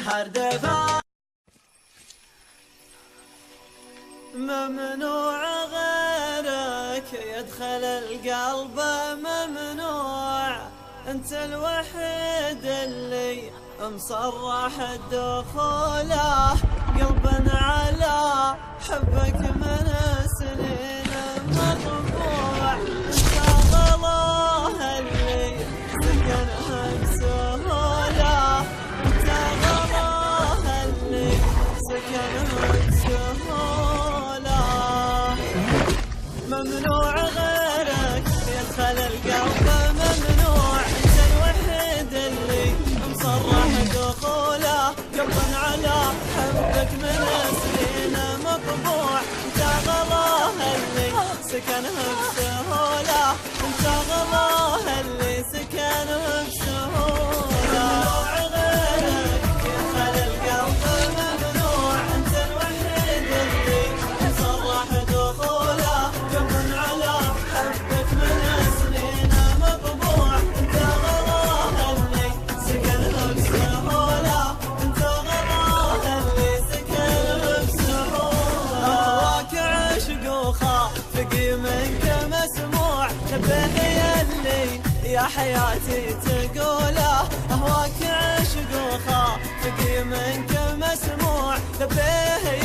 حردفا ممنوع غيرك يدخل القلب، ممنوع انت الوحيد اللي مصرح دخوله، قلبنا على حبك من سنين مطبوع، انت غلاه اللي سكنها بسهوله، انت غلاه اللي سكنها بسهوله، ممنوع غيرك يدخل القلب، ممنوع انت الوحيد اللي مصرح دخوله، قلبا على حبك من سنين مطبوع، انت غلاه اللي سكنها بسهوله، انت غلاه اللي سكنها بسهوله، ممنوع غيرك يدخل القلب، ممنوع انت الوحيد اللي مصرح دخوله، قلبا على حبك من سنين مطبوع، انت غلاه اللي سكنها بسهوله، انت غلاه اللي سكنها بسهوله، اهواك عشق وخافقي منك مسموع، نبه يلي يا حياتي تقوله، اهواك عشق وخافقي منك مسموع، نبه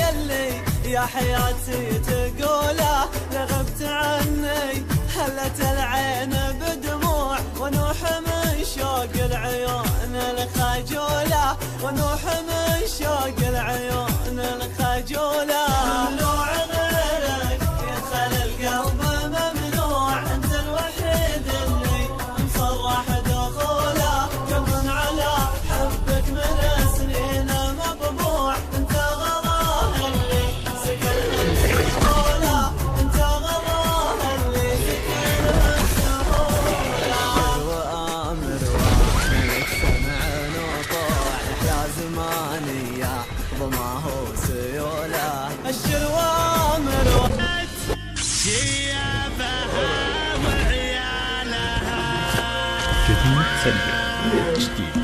يلي يا حياتي تقوله، لغبت عني هلت العين بدموع، ونوح من شوق العيون الخجوله، ونوح من شوق العيون الخجوله، ممنوع غيرك يدخل القلب، ممنوع انت الوحيد اللي مصرح دخوله، قلبا على حبك من سنين مطبوع، انت غلاه اللي سكنها بسهوله، انت غلاه اللي سكنها بسهوله، وامر وامرك سمع وطاع، احلى زمانيه ضماه سيوله، الشر وامر شيابها وعيالها جديد سلبي جديد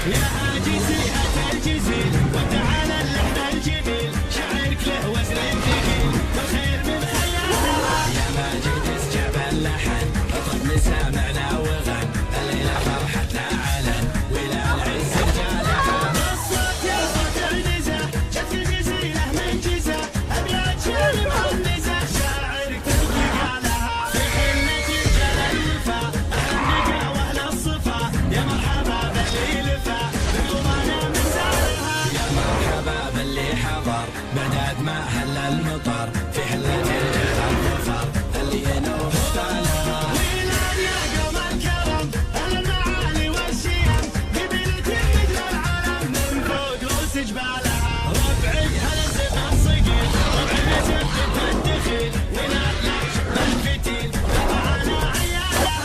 يا هاجسي هترجزي وتعالى اللحن الجميل، شعرك له وزن ثقيل والخير من خيالها، يا ماجد اسجب اللحن اطرب مسامعنا وغن، الليله فرحتنا علن ولا العز رجالها، الصوت يا صوت النزه جت الجزيله من جزه، ابيات شعر مهندسه شاعرك تطلق عليها، في حنه الجلال الوفا اهل النقا واهل الصفا، يا مرحبا باللي لفا بالقمانه من سالها، يا مرحبا باللي حضر بعداد ما هل المطر، في حله الجلال ظفر اللي ينوب ستالها، ويلان يا قوم الكرم اهل المعالي والشيم، قبيله مثل العلم من فوق رؤوس جبالها، ربعك هلا زمان صقيل ربعك يسبب الدخيل، ونالش بالفتيل طبعنا عيالها،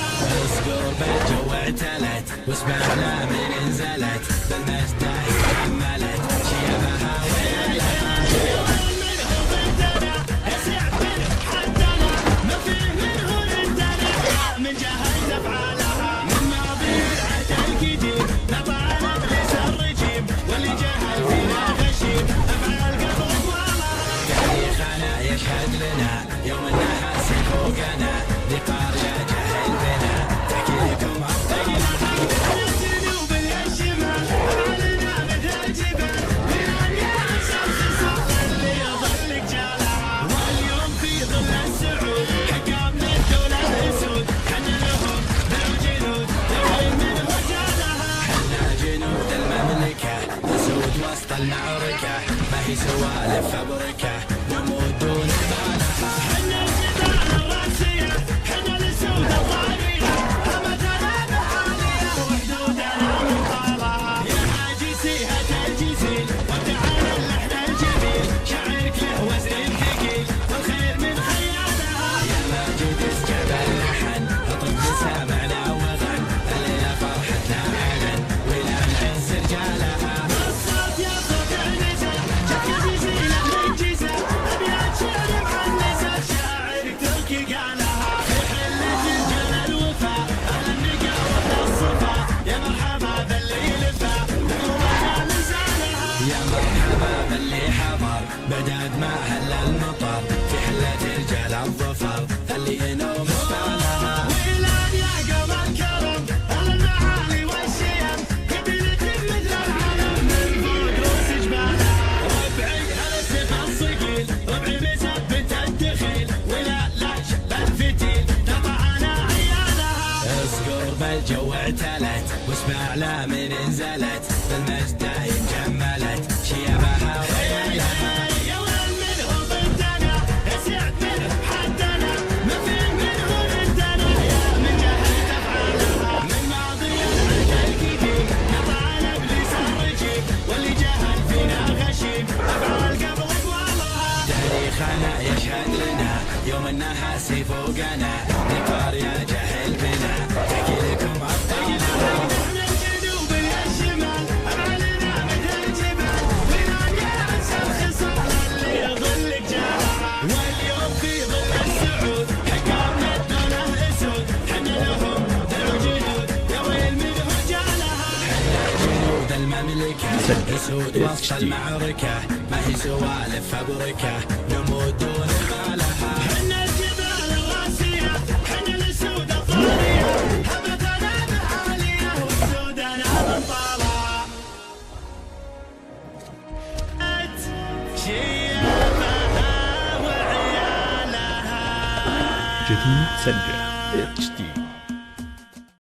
اصقر بالجو اعتلت وسبحنا من انزلت، بالمجد حملت شيابها وعيالها، منه ضدنا يسع منه حدنا، ما فيه منه ردنا من جهل افعالها، من ماضي العهد القديم نطعن ابليس الرجيم، واللي جهل فينا غشيم افعال قبل اقوالها، تاريخنا يشهد لنا يوم النحاس فوقنا، ذكار يا جهل بنا تحكي لكم عطيناها، الجنوب الشمال افعالنا مثل الجبال، من يا شمس الصخر اللي يظلك جالها، واليوم في ظل السعود حكامنا الدوله الاسود، حنا لهم بالجنود نبغي من رجالها، حنا جنود المملكه نسود وسط المعركه، ما هي سوالف فبركه نموت دون بالها، حنا الجبال الراسيه حنا الاسود الطاغيه، همتنا بحاليه وحدودنا مطالها، يا هاجسي هترجزي وتعالى اللحن الجميل، شعرك له وزن ثقيل والخير من خيالها، يا ماجد اسجب اللحن اطرب مسامعنا وغن، الليله فرحتنا علن ولا العز رجالها، الصوت يا صوت النزه جت الجزيله من جزه، من نزلت بالمجد دايم جملت شيبها ويلها يا ويل منه ضدنا يسعد منه حدنا ما في منه ردنا يا من جهل تفعلها من ماضي العهد القديم قطع الابليس الرجيم واللي جهل فينا غشيم افعال قبل اقوالها تاريخنا يشهد لنا يوم النحاس فوقنا نكبر يا جهل بنا تحكي لكم ابطالنا نحن الجنوب يا الشمال افعالنا مثل الجبال وناديس الخصال اللي يظلك جارها واليوم في ظل السعود حكامنا الدوله اسود حنا لهم درع جدود يا ويل منهم جالها جنود المملكه اسود وسط المعركه ما هي سوالف فبركه نموت دون بالها حنا الجبال الراسيه حنا الاسود الطاريه هبتنا بالعاليه واسودنا بالطالع شيبها وعيالها جديد سنجة HD.